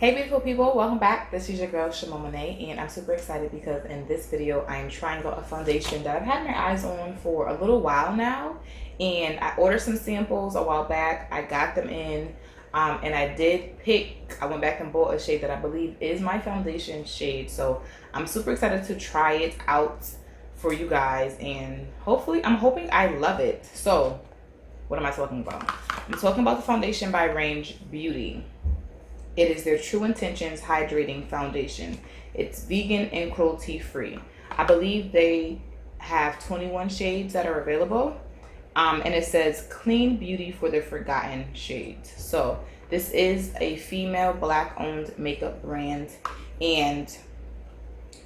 Hey beautiful people, welcome back. This is your girl CHAMONE, and I'm super excited because in this video I am trying out a foundation that I've had my eyes on for a little while now, and I ordered some samples a while back. I got them in and I went back and bought a shade that I believe is my foundation shade, so I'm super excited to try it out for you guys, and I'm hoping I love it. So what am I talking about? I'm talking about the foundation by Range Beauty. It is their True Intentions Hydrating Foundation. It's vegan and cruelty-free. I believe they have 21 shades that are available. And it says clean beauty for the forgotten shades. So this is a female black-owned makeup brand. And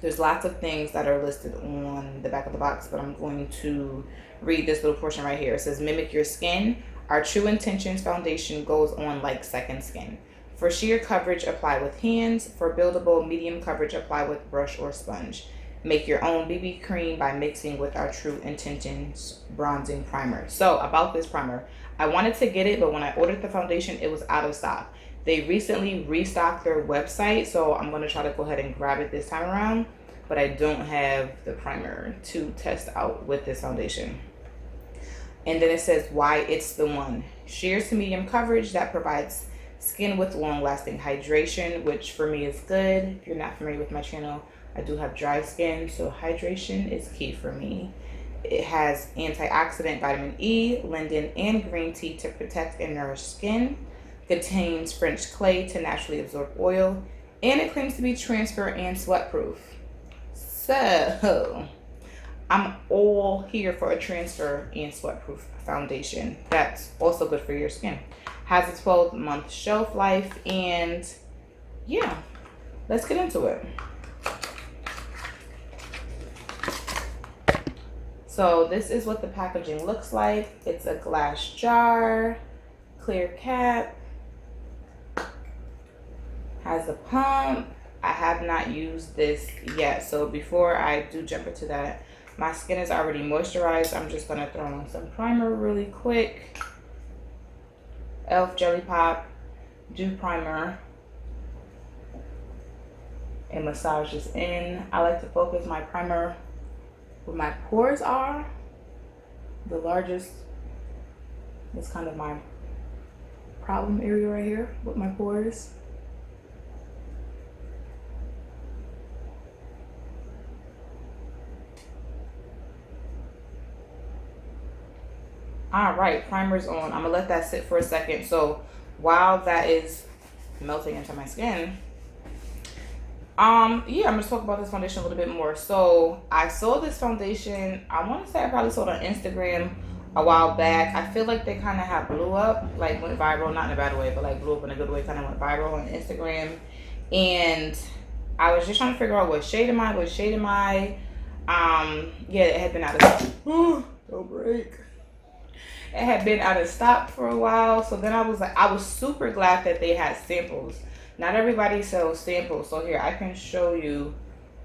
there's lots of things that are listed on the back of the box, but I'm going to read this little portion right here. It says, mimic your skin. Our True Intentions Foundation goes on like second skin. For sheer coverage, apply with hands. For buildable, medium coverage, apply with brush or sponge. Make your own BB cream by mixing with our True Intentions Bronzing Primer. So about this primer, I wanted to get it, but when I ordered the foundation, it was out of stock. They recently restocked their website, so I'm going to try to go ahead and grab it this time around, but I don't have the primer to test out with this foundation. And then it says why it's the one. Sheer to medium coverage that provides skin with long-lasting hydration, which for me is good. If you're not familiar with my channel, I do have dry skin, so hydration is key for me. It has antioxidant vitamin E, linden, and green tea to protect and nourish skin. Contains French clay to naturally absorb oil, and it claims to be transfer and sweat proof. So I'm all here for a transfer and sweat proof foundation. That's also good for your skin. Has a 12-month shelf life, and yeah, let's get into it. So this is what the packaging looks like. It's a glass jar, clear cap, has a pump. I have not used this yet, so before I do jump into that, my skin is already moisturized. I'm just gonna throw on some primer really quick. e.l.f. Jelly Pop Dew Primer, and massage this in. I like to focus my primer where my pores are. The largest is kind of my problem area right here with my pores. All right, primer's on. I'm gonna let that sit for a second. So while that is melting into my skin, yeah, I'm gonna talk about this foundation a little bit more. So I saw this foundation, I want to say I probably saw it on Instagram a while back. I feel like they kind of have blew up, like went viral, not in a bad way, but like blew up in a good way, kind of went viral on Instagram. And I was just trying to figure out what shade am I. Yeah, it had been out of don't break. It had been out of stock for a while, so then I was super glad that they had samples. Not everybody sells samples, so here I can show you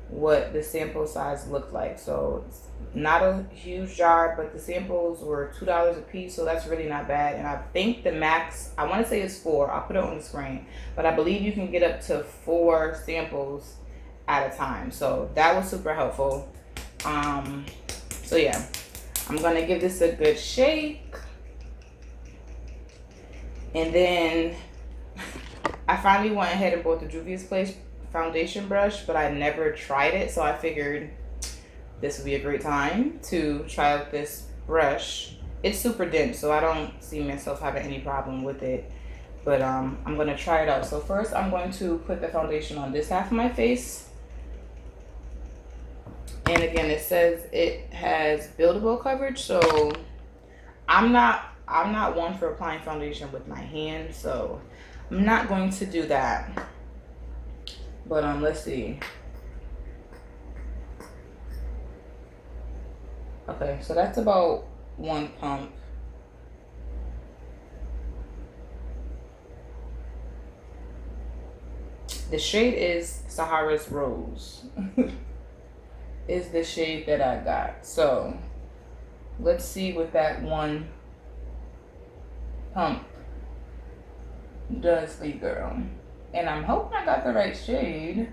what the sample size looked like. So it's not a huge jar, but the samples were $2 a piece, so that's really not bad. And I think the max, I want to say is 4. I'll put it on the screen, but I believe you can get up to 4 samples at a time, so that was super helpful. So yeah, I'm gonna give this a good shake. And then I finally went ahead and bought the Juvia's Place foundation brush, but I never tried it, so I figured this would be a great time to try out this brush. It's super dense, so I don't see myself having any problem with it, but I'm gonna try it out. So first I'm going to put the foundation on this half of my face. And again, it says it has buildable coverage, so I'm not one for applying foundation with my hand, so I'm not going to do that. But let's see. Okay, so that's about 1 pump. The shade is Sahara's Rose. Is the shade that I got. So let's see what that 1 pump does for you, girl. And I'm hoping I got the right shade.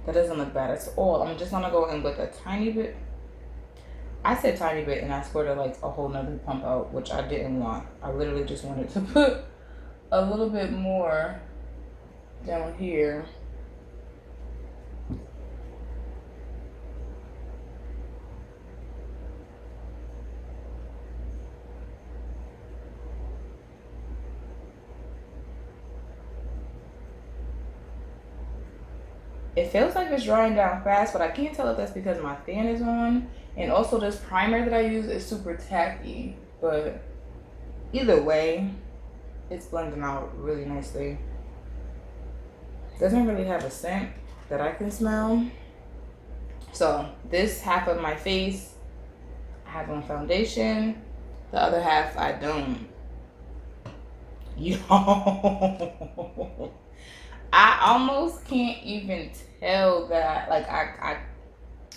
That doesn't look bad at all. I'm just gonna go in with a tiny bit. I said tiny bit and I squirted like a whole nother pump out, which I didn't want. I literally just wanted to put a little bit more down here. It feels like it's drying down fast, but I can't tell if that's because my fan is on. And also this primer that I use is super tacky. But either way, it's blending out really nicely. Doesn't really have a scent that I can smell. So this half of my face, I have on foundation. The other half, I don't. Yo. I almost can't even tell that, like,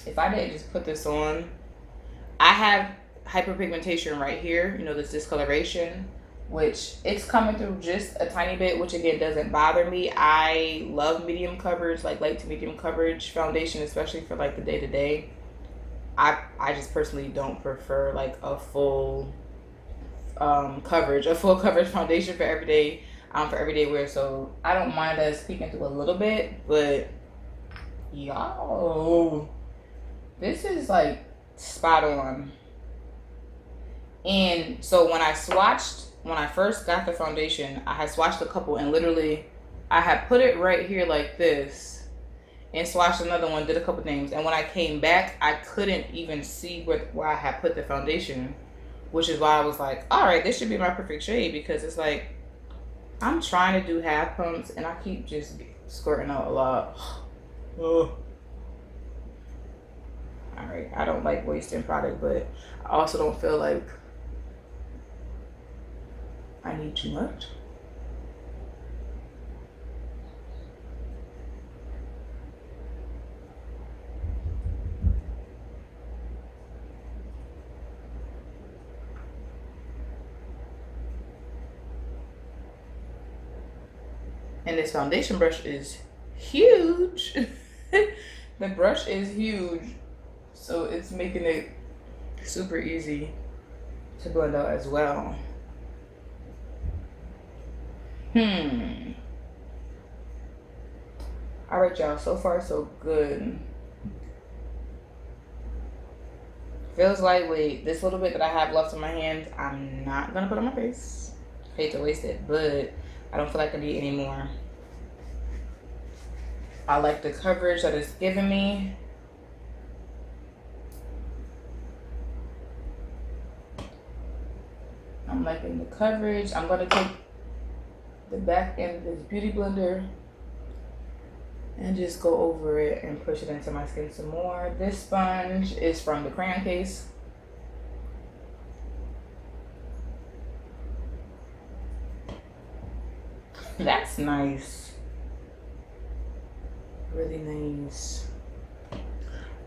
if I didn't just put this on, I have hyperpigmentation right here, you know, this discoloration, which it's coming through just a tiny bit, which again doesn't bother me. I love medium coverage, like light to medium coverage foundation, especially for like the day-to-day. I just personally don't prefer like a full coverage foundation for everyday wear, so I don't mind us peeking through a little bit, but yo, this is like spot on. And so when I first got the foundation, I had swatched a couple, and literally I had put it right here like this and swatched another one, did a couple things, and when I came back I couldn't even see where I had put the foundation, which is why I was like, all right, this should be my perfect shade, because it's like I'm trying to do half pumps and I keep just squirting out a lot. All right, I don't like wasting product, but I also don't feel like I need too much. And this foundation brush is huge. The brush is huge, so it's making it super easy to blend out as well. All right, y'all, so far so good. Feels lightweight. This little bit that I have left in my hand, I'm not gonna put on my face. Hate to waste it, but I don't feel like I need any more. I like the coverage that it's giving me. I'm liking the coverage. I'm gonna take the back end of this beauty blender and just go over it and push it into my skin some more. This sponge is from the Crayon Case. That's nice. Really nice.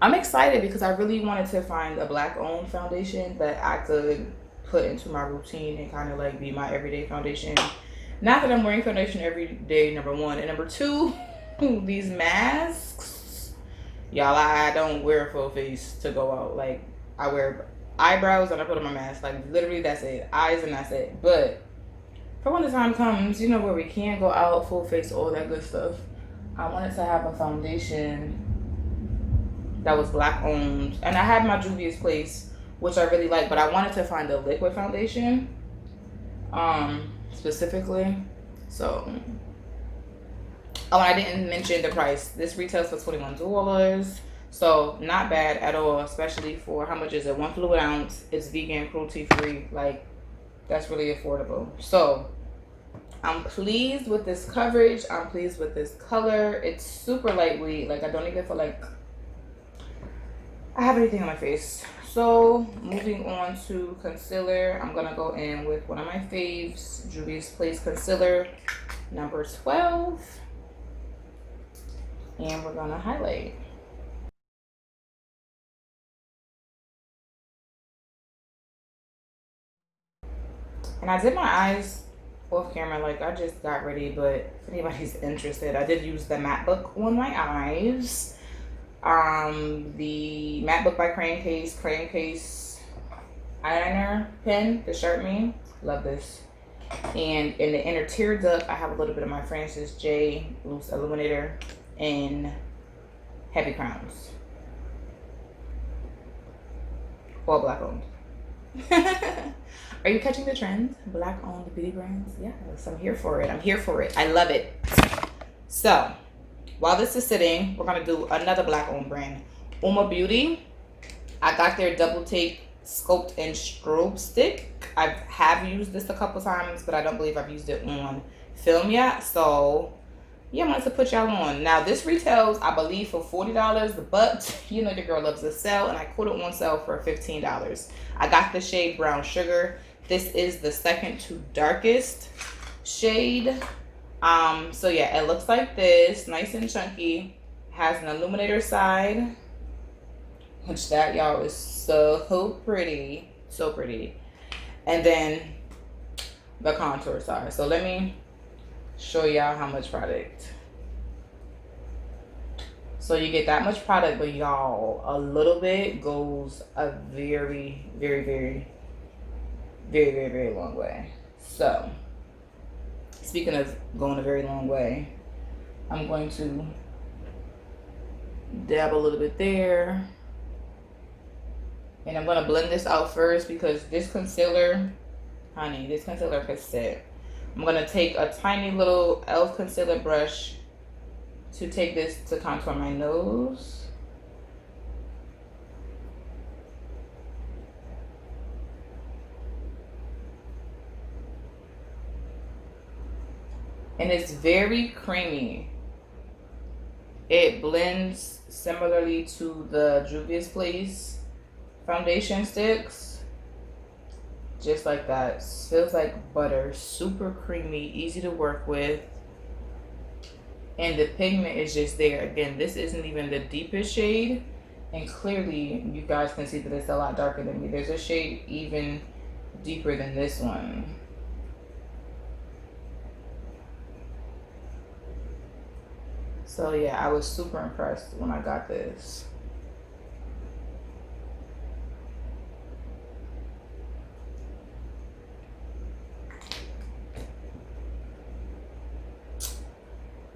I'm excited because I really wanted to find a black owned foundation that I could put into my routine and kind of like be my everyday foundation. Not that I'm wearing foundation every day, number one. And number two, these masks. Y'all, I don't wear full face to go out. Like, I wear eyebrows and I put on my mask. Like, literally that's it. Eyes and that's it. But for when the time comes, you know, where we can't go out full face, all that good stuff, I wanted to have a foundation that was black owned. And I had my Juvia's Place, which I really like, but I wanted to find a liquid foundation specifically. So, oh, and I didn't mention the price. This retails for $21. So not bad at all, especially for, how much is it? 1 fluid ounce. It's vegan, cruelty free. Like, that's really affordable. So I'm pleased with this coverage. I'm pleased with this color. It's super lightweight. Like, I don't even feel like I have anything on my face. So moving on to concealer, I'm gonna go in with one of my faves, Juvia's Place concealer. number 12. And we're gonna highlight. And I did my eyes off camera, like I just got ready, but if anybody's interested, I did use the matte book on my eyes. The matte book by Crayon Case eyeliner pen, the Shirt Me. Love this. And in the inner tear duct, I have a little bit of my Francis J loose illuminator in heavy crowns. All black owned. Are you catching the trend? Black owned beauty brands? Yes, I'm here for it. I'm here for it. I love it. So while this is sitting, we're gonna do another black owned brand, UOMA Beauty. I got their double take sculpt and strobe stick. I have used this a couple times, but I don't believe I've used it on film yet. So yeah, I wanted to put y'all on. Now this retails, I believe, for $40, but you know your girl loves a sale, and I put it on sale for $15. I got the shade Brown Sugar. This is the second to darkest shade. So yeah, it looks like this, nice and chunky. Has an illuminator side, which that, y'all, is so pretty, so pretty. And then the contour side. So let me show y'all how much product. So you get that much product, but y'all, a little bit goes a very, very, very, very, very, very long way. So speaking of going a very long way, I'm going to dab a little bit there. And I'm going to blend this out first because this concealer, honey, this concealer could sit. I'm going to take a tiny little e.l.f. concealer brush to take this to contour my nose. And it's very creamy. It blends similarly to the Juvia's Place foundation sticks. Just like that. Feels like butter. Super creamy. Easy to work with. And the pigment is just there. Again, this isn't even the deepest shade. And clearly, you guys can see that it's a lot darker than me. There's a shade even deeper than this one. So yeah, I was super impressed when I got this.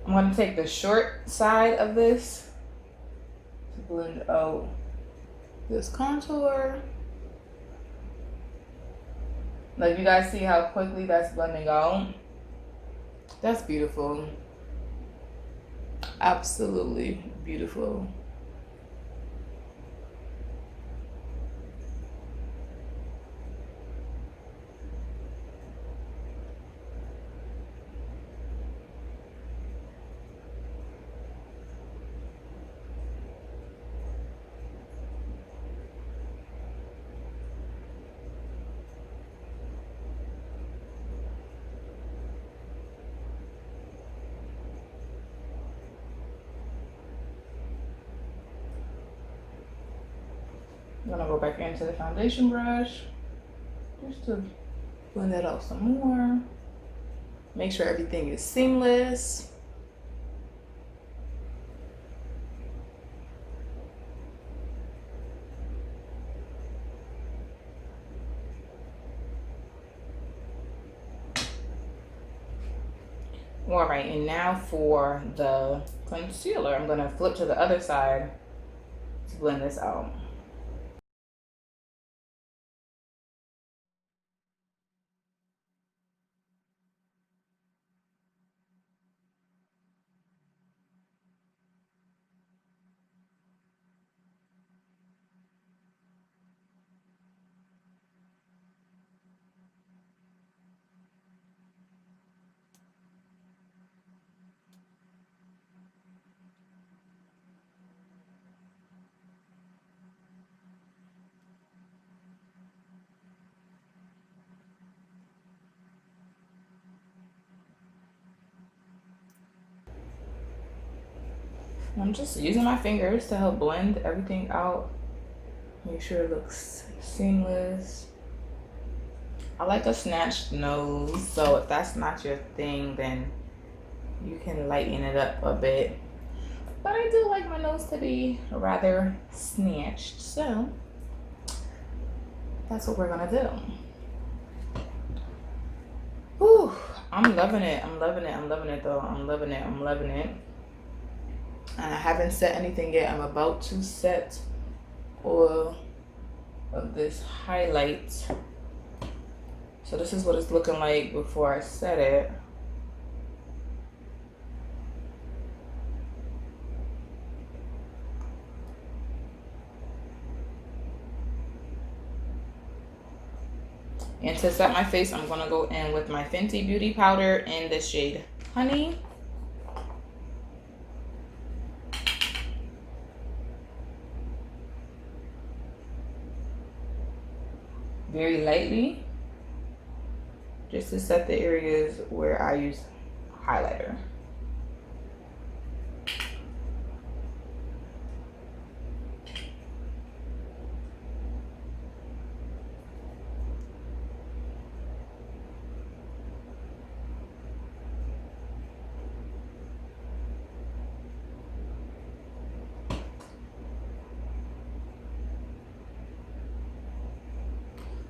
I'm going to take the short side of this to blend out this contour. Like, you guys see how quickly that's blending out? That's beautiful. Absolutely beautiful. I'm gonna go back into the foundation brush just to blend that out some more. Make sure everything is seamless. All right, and now for the concealer, I'm gonna flip to the other side to blend this out. I'm just using my fingers to help blend everything out. Make sure it looks seamless. I like a snatched nose, so if that's not your thing, then you can lighten it up a bit. But I do like my nose to be rather snatched, so that's what we're gonna do. Whew, I'm loving it. I'm loving it. I'm loving it though. I'm loving it. I'm loving it. And I haven't set anything yet. I'm about to set oil of this highlight. So this is what it's looking like before I set it. And to set my face, I'm gonna go in with my Fenty Beauty Powder in the shade Honey. Very lightly, just to set the areas where I use highlighter.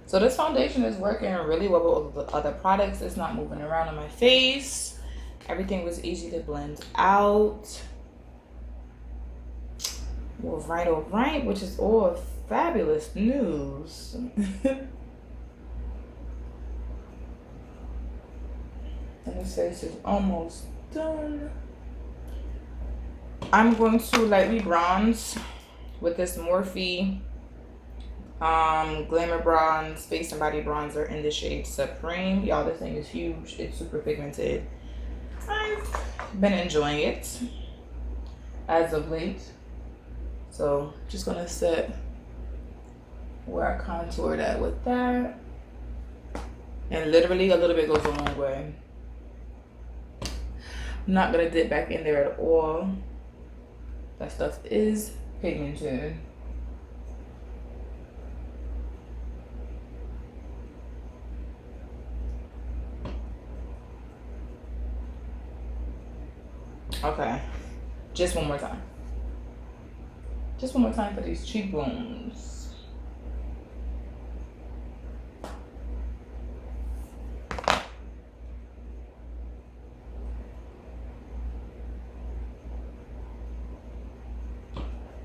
So this foundation is working really well with the other products. It's not moving around on my face. Everything was easy to blend out. All right, which is all fabulous news. And this face is almost done. I'm going to lightly bronze with this Morphe Glamabronzer Face and Body Bronzer in the shade Supreme. Y'all, this thing is huge. It's super pigmented. I've been enjoying it as of late. So just gonna set where I contoured at with that. And literally a little bit goes a long way. I'm not gonna dip back in there at all. That stuff is pigmented. Okay, just one more time. Just one more time for these cheekbones.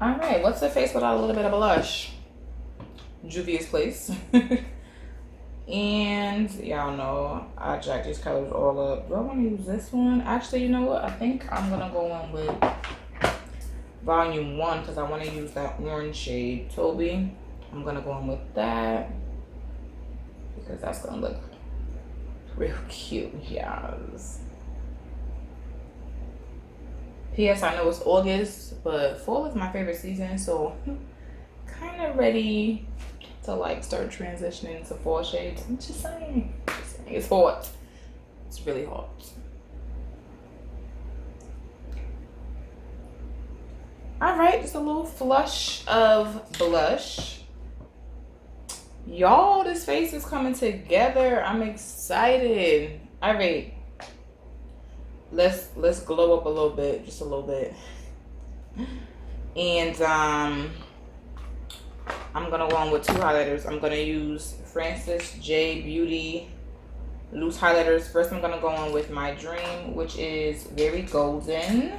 All right, what's the face without a little bit of blush? Juvia's Place. And y'all know I jacked these colors all up. Do I want to use this one? Actually, you know what? I think I'm gonna go in with volume 1 because I want to use that orange shade, Toby. I'm gonna go in with that because that's gonna look real cute, yes. P.S. I know it's August, but fall is my favorite season, so kind of ready to like start transitioning to fall shades. I'm just saying. It's hot. It's really hot. All right, just a little flush of blush. Y'all, this face is coming together. I'm excited. All right, let's glow up a little bit, just a little bit. And I'm gonna go on with 2 highlighters. I'm gonna use Francis J Beauty loose highlighters. First, I'm gonna go on with my Dream, which is very golden.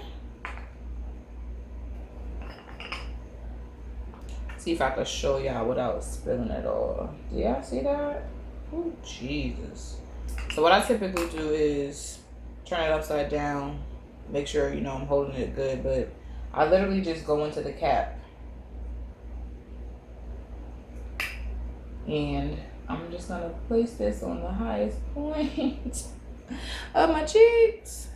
See if I can show y'all without spilling it all. Do y'all see that? Oh, Jesus. So what I typically do is turn it upside down. Make sure, you know, I'm holding it good, but I literally just go into the cap. And I'm just gonna place this on the highest point of my cheeks.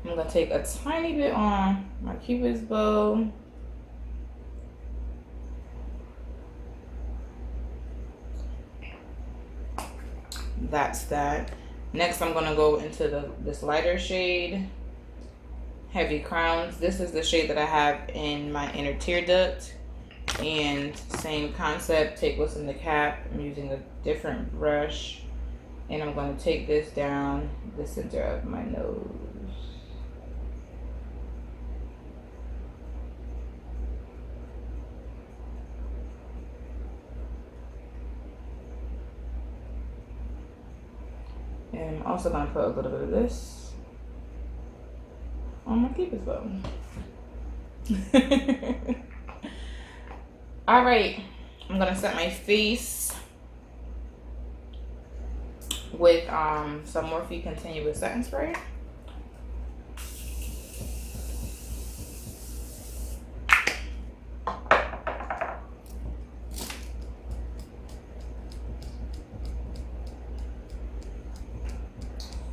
I'm gonna take a tiny bit on my Cupid's bow. That's that. Next, I'm gonna go into this lighter shade, Heavy Crowns. This is the shade that I have in my inner tear duct. And same concept, take what's in the cap. I'm using a different brush. And I'm gonna take this down the center of my nose. And I'm also gonna put a little bit of this on my Cupid's bow. All right, I'm gonna set my face with some Morphe Continuous Setting Spray.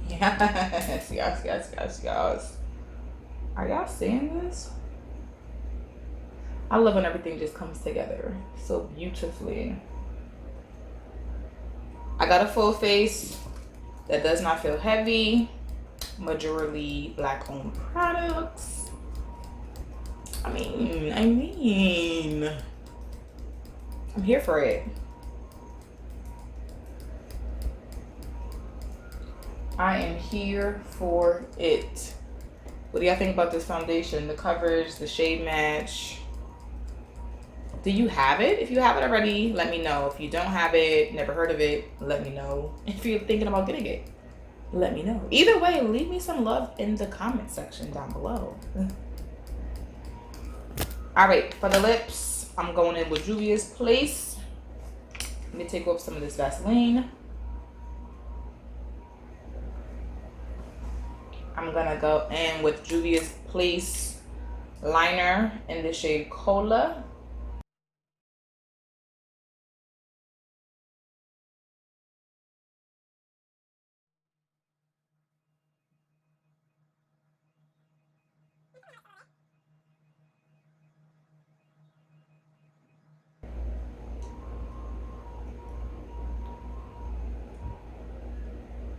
Yes, yes, yes, yes, yes. Are y'all seeing this? I love when everything just comes together so beautifully. I got a full face that does not feel heavy. Majority black owned products. I mean, I'm here for it. I am here for it. What do y'all think about this foundation? The coverage, the shade match. Do you have it? If you have it already, let me know. If you don't have it, never heard of it, let me know. If you're thinking about getting it, let me know. Either way, leave me some love in the comment section down below. All right, for the lips, I'm going in with Juvia's Place. Let me take off some of this Vaseline. I'm gonna go in with Juvia's Place liner in the shade Kola.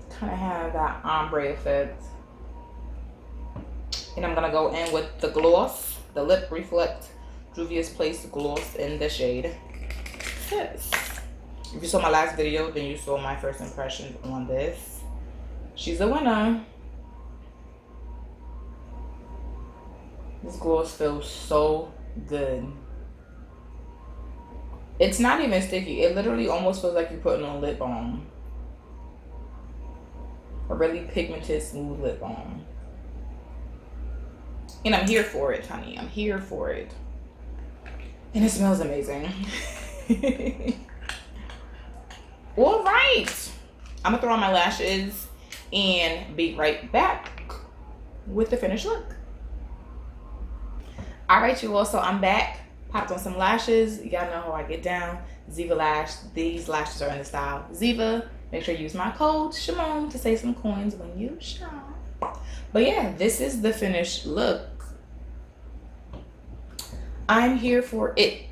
Kind of have that ombre effect. And I'm gonna go in with the gloss, the Lip Reflect Juvia's Place gloss in the shade Kiss. If you saw my last video, then you saw my first impressions on this. She's a winner. This gloss feels so good. It's not even sticky. It literally almost feels like you're putting on lip balm. A really pigmented, smooth lip balm. And I'm here for it, honey. I'm here for it. And it smells amazing. All right. I'm gonna throw on my lashes and be right back with the finished look. All right, you all, so I'm back. Popped on some lashes. Y'all know how I get down. ZivaLash. These lashes are in the style Ziva. Make sure you use my code CHAMONE to save some coins when you shop. But yeah, this is the finished look. I'm here for it.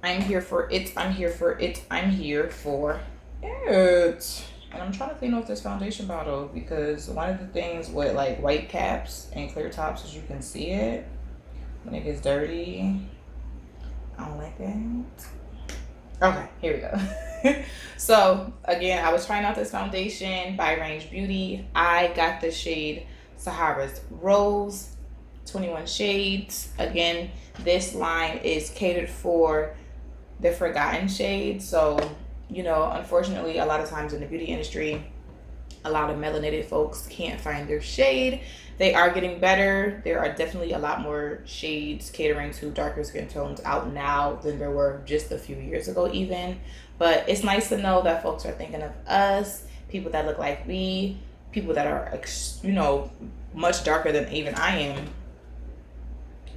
I'm here for it. I'm here for it. I'm here for it. And I'm trying to clean off this foundation bottle because one of the things with like white caps and clear tops is you can see it when it gets dirty. I don't like that. Okay, here we go. So again, I was trying out this foundation by Range Beauty. I got the shade Sahara's Rose, 21 shades. Again, this line is catered for the forgotten shades. So, you know, unfortunately, a lot of times in the beauty industry, a lot of melanated folks can't find their shade. They are getting better. There are definitely a lot more shades catering to darker skin tones out now than there were just a few years ago even. But it's nice to know that folks are thinking of us, people that look like me, people that are, you know, much darker than even I am.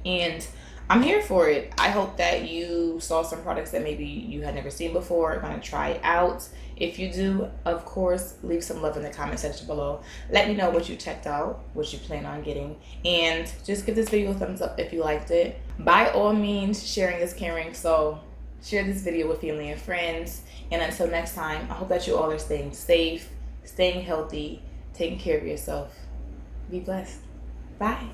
And I'm here for it. I hope that you saw some products that maybe you had never seen before, going to try it out. If you do, of course, leave some love in the comment section below. Let me know what you checked out, what you plan on getting, and just give this video a thumbs up if you liked it. By all means, sharing is caring, so share this video with family and friends. And until next time, I hope that you all are staying safe, staying healthy, taking care of yourself. Be blessed. Bye.